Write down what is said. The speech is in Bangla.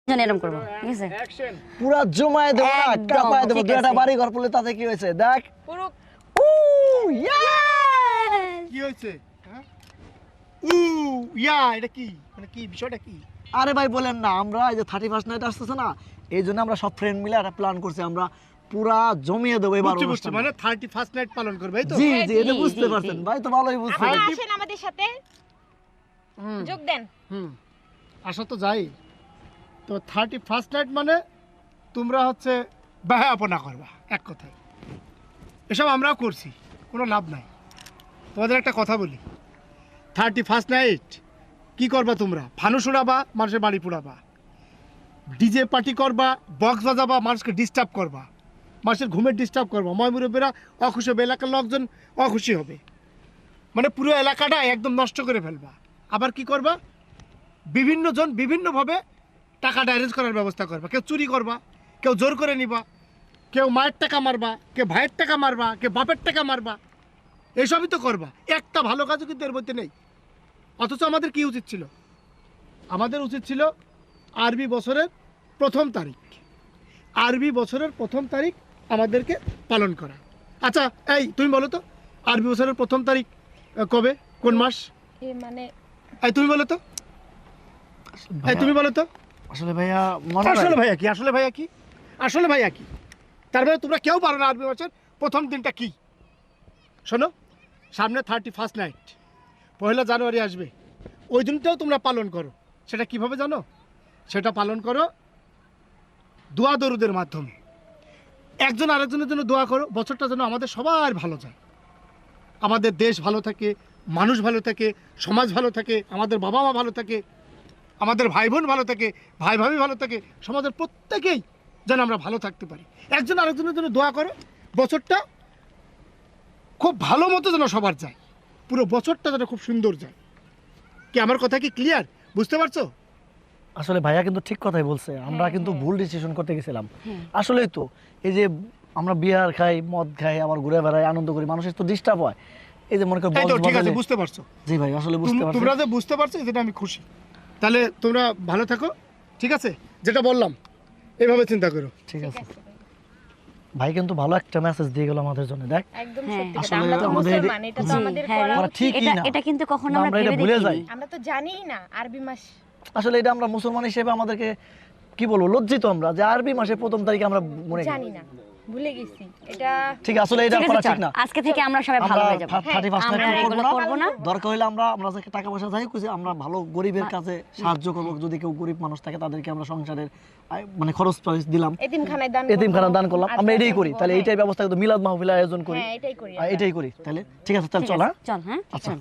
জানি এরকম করব ঠিক আছে পুরা জমায়ে দেব না একদম, কাপায় দেব ঠিক দুইটা আছে। বাড়ি ঘর পড়লে তাতে কি হয়েছে দেখ পুরো উ ইয়া কি হয়েছে হ্যাঁ উ ইয়া এটা কি মানে কি বিষয়টা কি আরে ভাই বলেন না আমরা এই যে 31st নাইট আসতেছে না এই জন্য আমরা সব ফ্রেন্ড মিলে একটা প্ল্যান করছি আমরা পুরা জমিয়ে দেব এবার বুঝছি অনুষ্ঠান মানে 31st নাইট পালন করবে এই তো জি হ্যাঁ, জি জি, এটা জি, বুঝতে জি, পারছেন জি। ভাই তো ভালোই বুঝতে আপনারা পারছেন আসেন আমাদের সাথে হুম যোগ দেন হুম আসা তো যাই তো 31st নাইট মানে তোমরা হচ্ছে ব্যয়াপনা করবা এক কথায় এসব আমরাও করছি কোনো লাভ নাই তোমাদের একটা কথা বলি 31st নাইট কি করবা তোমরা ফানুস উড়াবা মানুষের বাড়ি পুড়াবা ডিজে পার্টি করবা বক্স বাজাবা মানুষকে ডিস্টার্ব করবা মানুষের ঘুমের ডিস্টার্ব করবা ময়মুরব্বীরা অখুশি হবে এলাকার লোকজন অখুশি হবে মানে পুরো এলাকাটা একদম নষ্ট করে ফেলবা আবার কি করবা বিভিন্ন জন বিভিন্নভাবে টাকাটা অ্যারেঞ্জ করার ব্যবস্থা করবা কেউ চুরি করবা কেউ জোর করে নিবা কেউ মায়ের টাকা মারবা কেউ ভাইয়ের টাকা মারবা কেউ বাপের টাকা মারবা এসবই তো করবা একটা ভালো কাজও কিন্তু এর মধ্যে নেই অথচ আমাদের কি উচিত ছিল আমাদের উচিত ছিল আরবি বছরের প্রথম তারিখ আরবি বছরের প্রথম তারিখ আমাদেরকে পালন করা আচ্ছা এই তুমি বলো তো আরবি বছরের প্রথম তারিখ কবে কোন মাস এ মানে এই তুমি বলো তো এই তুমি বলো তো আসলে ভাইয়া মনে আসলে হয় ভাইয়া কি আসলে ভাইয়া কি আসলে ভাইয়া কি তার মানে তোমরা কেউ পারো না আরবি মাসের প্রথম দিনটা কি শোনো সামনে 31st নাইট 1 জানুয়ারি আসবে ওই দিনটাও তোমরা পালন করো সেটা কিভাবে জানো সেটা পালন করো দোয়া দরুদের মাধ্যমে একজন আরেকজনের জন্য দোয়া করো বছরটা যেন আমাদের সবার ভালো যায় আমাদের দেশ ভালো থাকে মানুষ ভালো থাকে সমাজ ভালো থাকে আমাদের বাবা মা ভালো থাকে আমাদের ভাই বোন ভালো থাকে ভাই ভাবি ভালো থাকে সমাজের প্রত্যেকেই যেন আমরা ভালো থাকতে পারি একজন আরেকজনের জন্য দোয়া করো বছরটা খুব ভালো মতো যেন সবার যায় পুরো বছরটা যেন খুব সুন্দর যায় কি আমার কথা কি ক্লিয়ার বুঝতে পারছো আসলে ভাইয়া কিন্তু ঠিক কথাই বলছে আমরা কিন্তু ভুল ডিসিশন করতে গেছিলাম আসলেই তো এই যে আমরা বিয়ার খাই মদ খাই আবার ঘুরে বেড়াই আনন্দ করি মানুষের তো ডিস্টার্ব হয় এই যে মনে করো তাই তো বক্স ঠিক আছে বাজালে- বুঝতে পারছো জি ভাই আসলে বুঝতে পারছি তোমরা যে বুঝতে পারছো সেটা আমি খুশি তাহলে তোমরা ভালো থাকো ঠিক আছে যেটা বললাম এইভাবে চিন্তা করো ঠিক ঠিক আছে আছে ভাই কিন্তু ভালো একটা মেসেজ দিয়ে গেল আমাদের জন্য দেখ একদম হ্যাঁ, সত্যি কথা আসলে আমরা তো আমাদের- মুসলমান এটা তো জি, আমাদের হ্যাঁ, করা আমরা উচিত। ঠিকই এটা না। এটা কিন্তু কখনো আমরা আমরা এটা ভেবে ভুলে দেখিনি যাই। আমরা তো জানিই না আরবি মাস আসলে এটা আমরা মুসলমান হিসেবে আমাদেরকে কি বলবো লজ্জিত আমরা যে আরবি মাসের প্রথম তারিখে আমরা মনে করি জানি না ভুলে গেছি এটা ঠিক আসলে এটা ঠিক করা আছে ঠিক চল, না আজকে থেকে আমরা সবাই ভালো হয়ে যাবো 31st আমরা নাইট এগুলো করবো না দরকার হলে আমরা যাকে টাকা পয়সা চাই খুঁজে আমরা ভালো গরিবের কাছে সাহায্য করবো যদি কেউ গরিব মানুষ থাকে তাদেরকে আমরা সংসারের মানে খরচ টরচ দিলাম এতিমখানায় দান এতিমখানা দান করলাম আমরা এটাই করি তাহলে হ্যাঁ, এইটাই ব্যবস্থা কিন্তু মিলাদ মাহফিল আয়োজন করি হ্যাঁ এটাই করি এটাই করি তাহলে ঠিক আছে তাহলে ঠিক চল আছে, হ্যাঁ চল হ্যাঁ আচ্ছা চল